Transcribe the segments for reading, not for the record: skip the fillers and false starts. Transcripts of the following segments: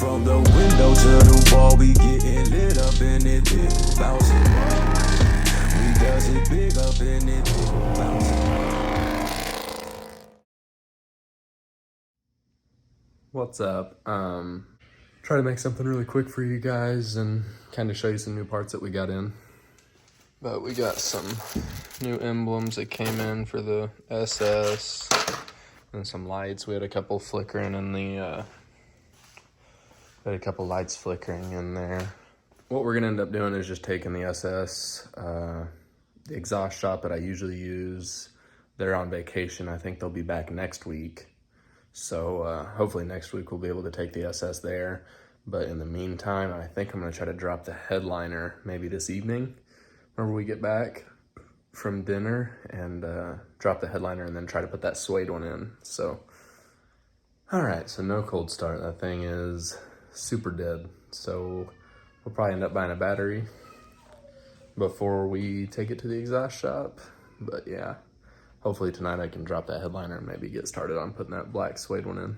From the window to the wall, we getting lit up in it, bouncing. We does it big up in it, bouncing. What's up? Try to make something really quick for you guys and kind of show you some new parts that we got in. But we got some new emblems that came in for the SS and some lights. We had a couple flickering in the, had a couple lights flickering in there. What we're gonna end up doing is just taking the SS, the exhaust shop that I usually use. They're on vacation. I think they'll be back next week. So hopefully next week we'll be able to take the SS there. But in the meantime, I think I'm gonna try to drop the headliner maybe this evening whenever we get back from dinner, and drop the headliner and then try to put that suede one in. So, all right, so no cold start. That thing is super dead. So we'll probably end up buying a battery before we take it to the exhaust shop. But yeah, hopefully tonight I can drop that headliner and maybe get started on putting that black suede one in.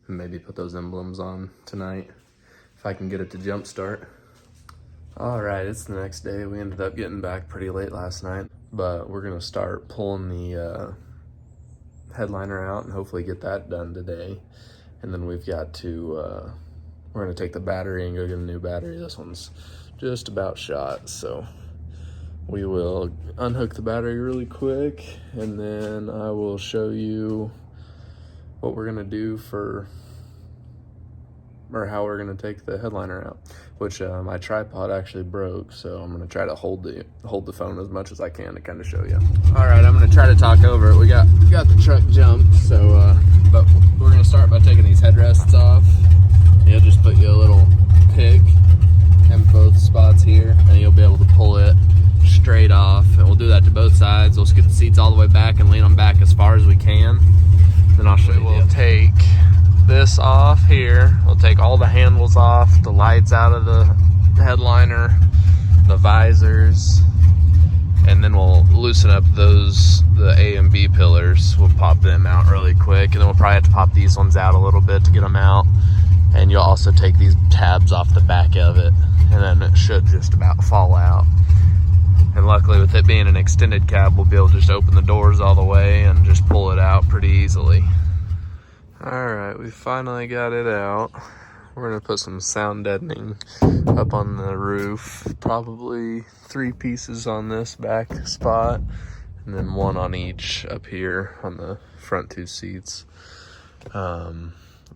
And maybe put those emblems on tonight if I can get it to jump start. All right, it's the next day. We ended up getting back pretty late last night, but we're gonna start pulling the headliner out and hopefully get that done today. And then we've got to, we're gonna take the battery and go get a new battery. This one's just about shot, so we will unhook the battery really quick, and then I will show you what we're gonna do for, or how we're gonna take the headliner out, which my tripod actually broke, so I'm gonna try to hold the phone as much as I can to kind of show you. All right, I'm gonna try to talk over it. We got the truck jumped, so but we're gonna start by taking these headrests off. You'll just put you a little pick in both spots here, and you'll be able to pull it straight off. And we'll do that to both sides. We'll scoot the seats all the way back and lean them back as far as we can. Then I'll show you. We'll take this off here. We'll take all the handles off, the lights out of the headliner, the visors, and then we'll loosen up the A and B pillars. We'll pop them out really quick, and then we'll probably have to pop these ones out a little bit to get them out. And you'll also take these tabs off the back of it, and then it should just about fall out. And luckily, with it being an extended cab, we'll be able to just open the doors all the way and just pull it out pretty easily. All right, we finally got it out. We're gonna put some sound deadening up on the roof, probably 3 pieces on this back spot, and then 1 on each up here on the front 2 seats.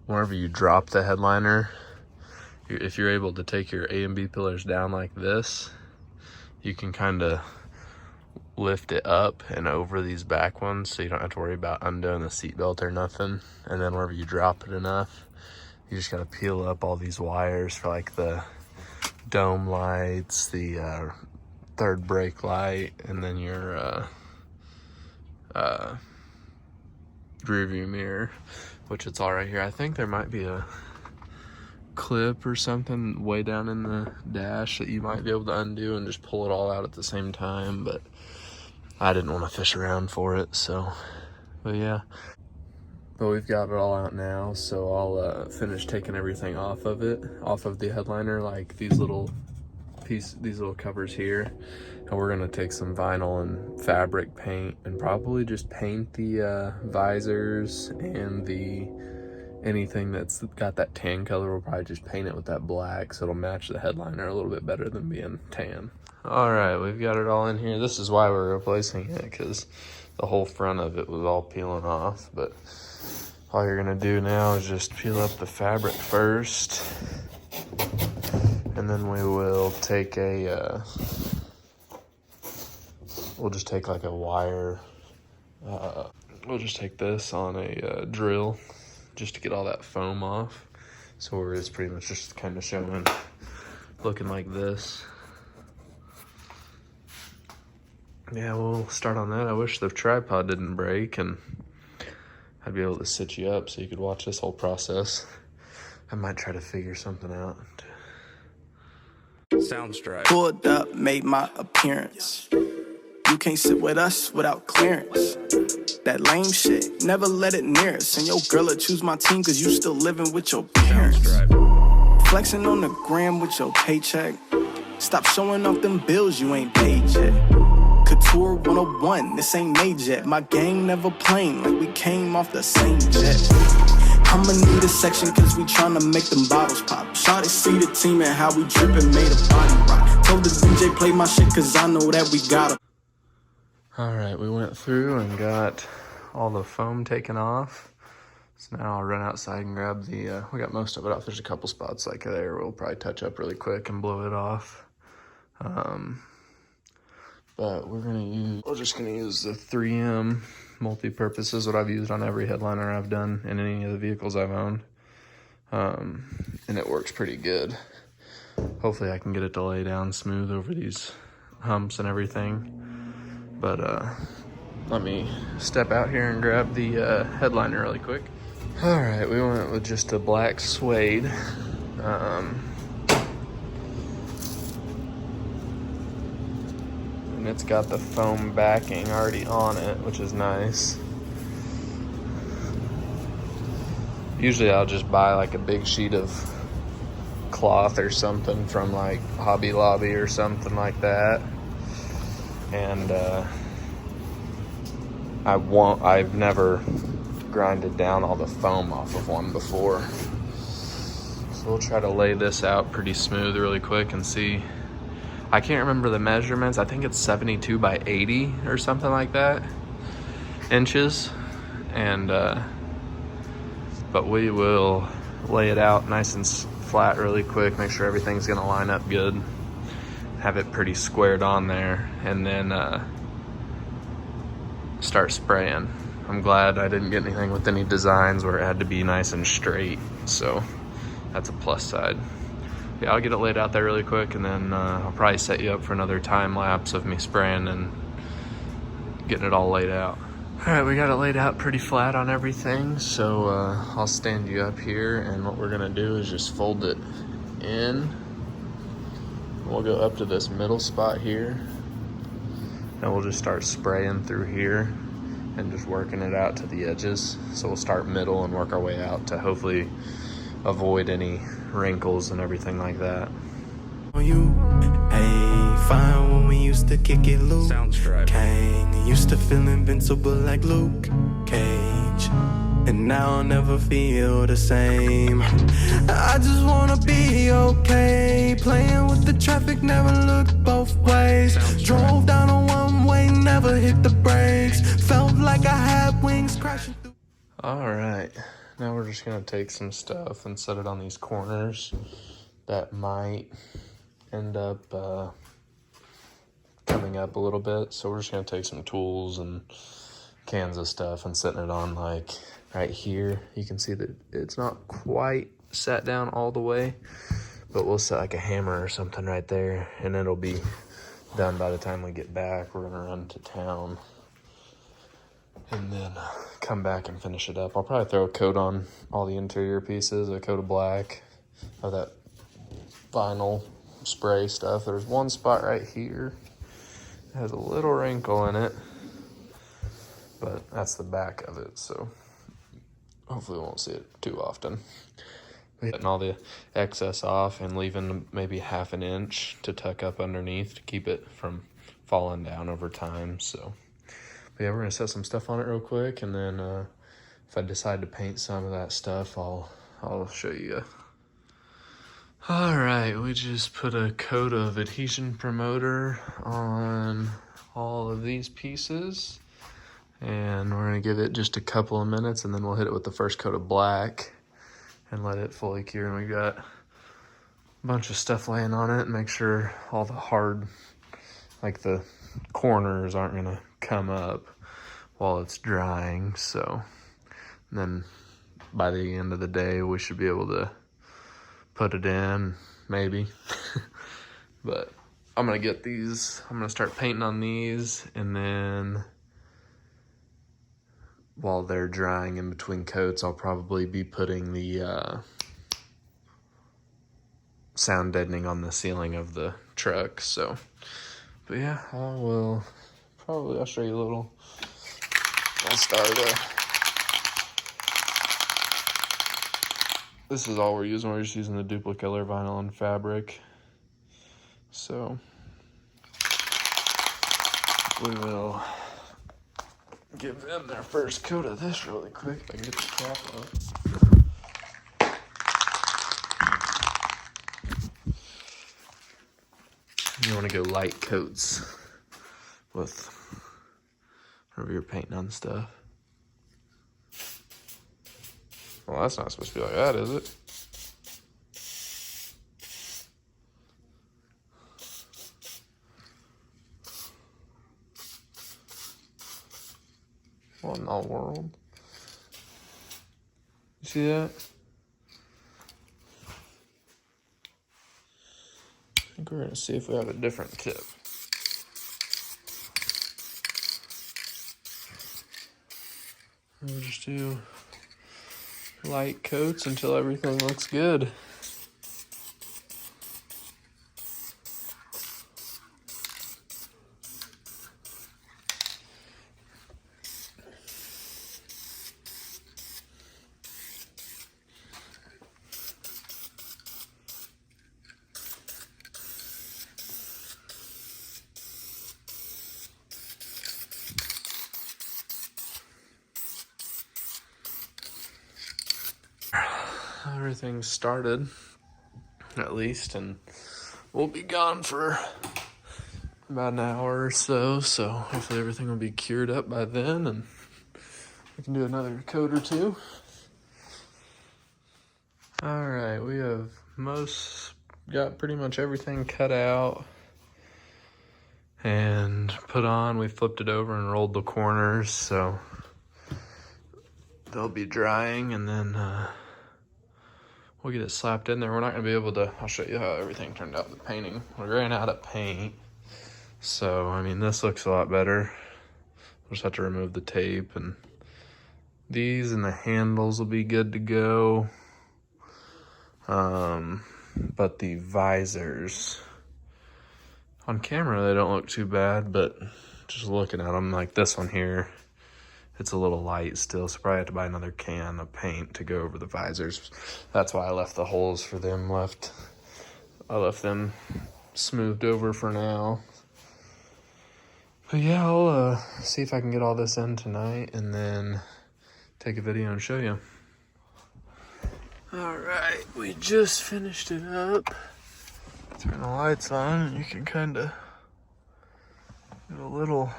Whenever you drop the headliner, if you're able to take your A and B pillars down like this, you can kind of lift it up and over these back ones, so you don't have to worry about undoing the seatbelt or nothing. And then whenever you drop it enough, you just gotta peel up all these wires for like the dome lights, the third brake light, and then your rear view mirror, which it's all right here. I think there might be a clip or something way down in the dash that you might be able to undo and just pull it all out at the same time, but I didn't want to fish around for it, so, but yeah. But we've got it all out now, so I'll finish taking everything off of it, off of the headliner, like these little covers here. And we're gonna take some vinyl and fabric paint and probably just paint the visors and anything that's got that tan color. We'll probably just paint it with that black, so it'll match the headliner a little bit better than being tan. All right, we've got it all in here. This is why we're replacing it, because the whole front of it was all peeling off. But all you're gonna do now is just peel up the fabric first, and then we will take we'll just take like a wire, we'll just take this on a drill just to get all that foam off. So we're just pretty much just kind of showing, looking like this. Yeah, we'll start on that. I wish the tripod didn't break and I'd be able to sit you up so you could watch this whole process. I might try to figure something out. Soundstripe. Pulled up, made my appearance. You can't sit with us without clearance. that lame shit, never let it near us. And your girl will choose my team cause you still living with your parents. Flexing on the gram with your paycheck. Stop showing off them bills you ain't paid yet. Couture 101, this ain't made yet. My gang never plain, like we came off the same jet. I'ma need a section cause we tryna make them bottles pop. Shawty see the team and how we drippin', made a body rock. Told the DJ play my shit cause I know that we got 'em. Alright, we went through and got all the foam taken off. So now I'll run outside and grab the, we got most of it off. There's a couple spots like there we'll probably touch up really quick and blow it off. But we're just gonna use the 3M multi-purpose. Is what I've used on every headliner I've done in any of the vehicles I've owned. And it works pretty good. Hopefully I can get it to lay down smooth over these humps and everything. But let me step out here and grab the headliner really quick. All right, we went with just a black suede. And it's got the foam backing already on it, which is nice. Usually I'll just buy like a big sheet of cloth or something from like Hobby Lobby or something like that. And I've never grinded down all the foam off of one before. So we'll try to lay this out pretty smooth really quick and see. I can't remember the measurements. I think it's 72 by 80 or something like that inches. And but we will lay it out nice and flat really quick, make sure everything's gonna line up good, have it pretty squared on there, and then start spraying. I'm glad I didn't get anything with any designs where it had to be nice and straight, so that's a plus side. Yeah, I'll get it laid out there really quick, and then I'll probably set you up for another time lapse of me spraying and getting it all laid out. All right, we got it laid out pretty flat on everything, so I'll stand you up here, and what we're gonna do is just fold it in. We'll go up to this middle spot here, and we'll just start spraying through here and just working it out to the edges. So we'll start middle and work our way out to hopefully avoid any wrinkles and everything like that. You, hey, fine when we used to kick it loose. Soundstripe. Kang used to feel invincible like Luke Cage, and now I'll never feel the same. I just wanna be okay. Playing with the traffic, never looked both ways. Drove down a one-way, never hit the brakes. Felt like I had wings crashing through. All right, now we're just gonna take some stuff and set it on these corners that might end up coming up a little bit. So we're just gonna take some tools and cans of stuff and setting it on like right here. You can see that it's not quite set down all the way, but we'll set like a hammer or something right there, and it'll be done by the time we get back. We're gonna run to town and then come back and finish it up. I'll probably throw a coat on all the interior pieces, a coat of black of that vinyl spray stuff. There's one spot right here that has a little wrinkle in it, but that's the back of it, so hopefully we won't see it too often. Getting all the excess off and leaving maybe half an inch to tuck up underneath to keep it from falling down over time. So but yeah, we're gonna set some stuff on it real quick, and then if I decide to paint some of that stuff, I'll show you. All right, we just put a coat of adhesion promoter on all of these pieces, and we're gonna give it just a couple of minutes, and then we'll hit it with the first coat of black and let it fully cure. And we got a bunch of stuff laying on it, and make sure all the hard, like the corners, aren't gonna come up while it's drying. So then by the end of the day, we should be able to put it in, maybe. But I'm gonna get these, I'm gonna start painting on these, and then while they're drying in between coats, I'll probably be putting the sound deadening on the ceiling of the truck. So, but yeah, I'll show you a little I'll start. This is all we're using. We're just using the Duplicolor vinyl and fabric. So we will give them their first coat of this really quick. If I can get the cap off. You want to go light coats with whenever you're painting on stuff. Well, that's not supposed to be like that, is it? What in the world? You see that? I think we're gonna see if we have a different tip. We'll just do light coats until everything looks good. Everything's started, at least, and we'll be gone for about an hour or so, so hopefully everything will be cured up by then and we can do another coat or two. Alright, we have got pretty much everything cut out and put on. We flipped it over and rolled the corners, so they'll be drying, and then we'll get it slapped in there. We're not going to be able to, I'll show you how everything turned out, the painting. We ran out of paint. So, I mean, this looks a lot better. We'll just have to remove the tape, and these and the handles will be good to go. But the visors, on camera, they don't look too bad, but just looking at them, like this one here, it's a little light still, so probably have to buy another can of paint to go over the visors. That's why I left the holes for them left. I left them smoothed over for now. But yeah, I'll see if I can get all this in tonight and then take a video and show you. Alright, we just finished it up. Turn the lights on and you can kind of get a little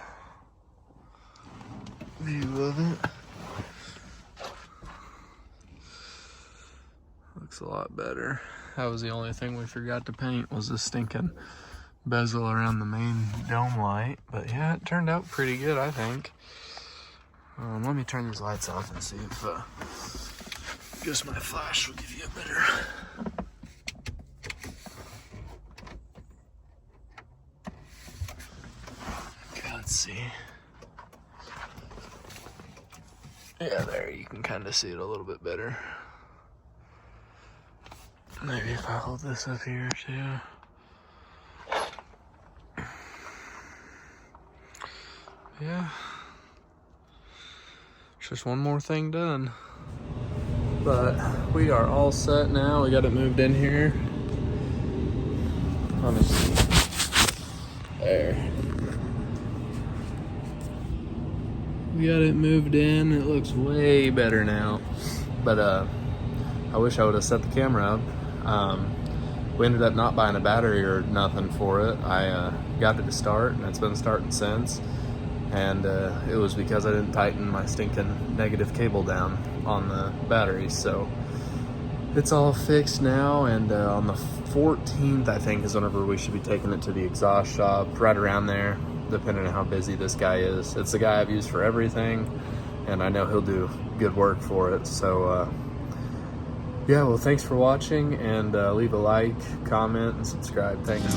view of it. Looks a lot better. That was the only thing we forgot to paint, was the stinking bezel around the main dome light. But yeah, it turned out pretty good, I think. Let me turn these lights off and see if just my flash will give you a better. Okay, let's see. Yeah, there, you can kind of see it a little bit better. Maybe if I hold this up here too. Yeah. Just one more thing done. But we are all set now. We got it moved in here. Let me see. There. We got it moved in. It looks way better now. But I wish I would have set the camera up. We ended up not buying a battery or nothing for it. I got it to start, and it's been starting since. And it was because I didn't tighten my stinking negative cable down on the battery. So it's all fixed now, and on the 14th, I think, is whenever we should be taking it to the exhaust shop, right around there, depending on how busy this guy is. It's the guy I've used for everything, and I know he'll do good work for it. So yeah, well, thanks for watching, and leave a like, comment, and subscribe. Thanks.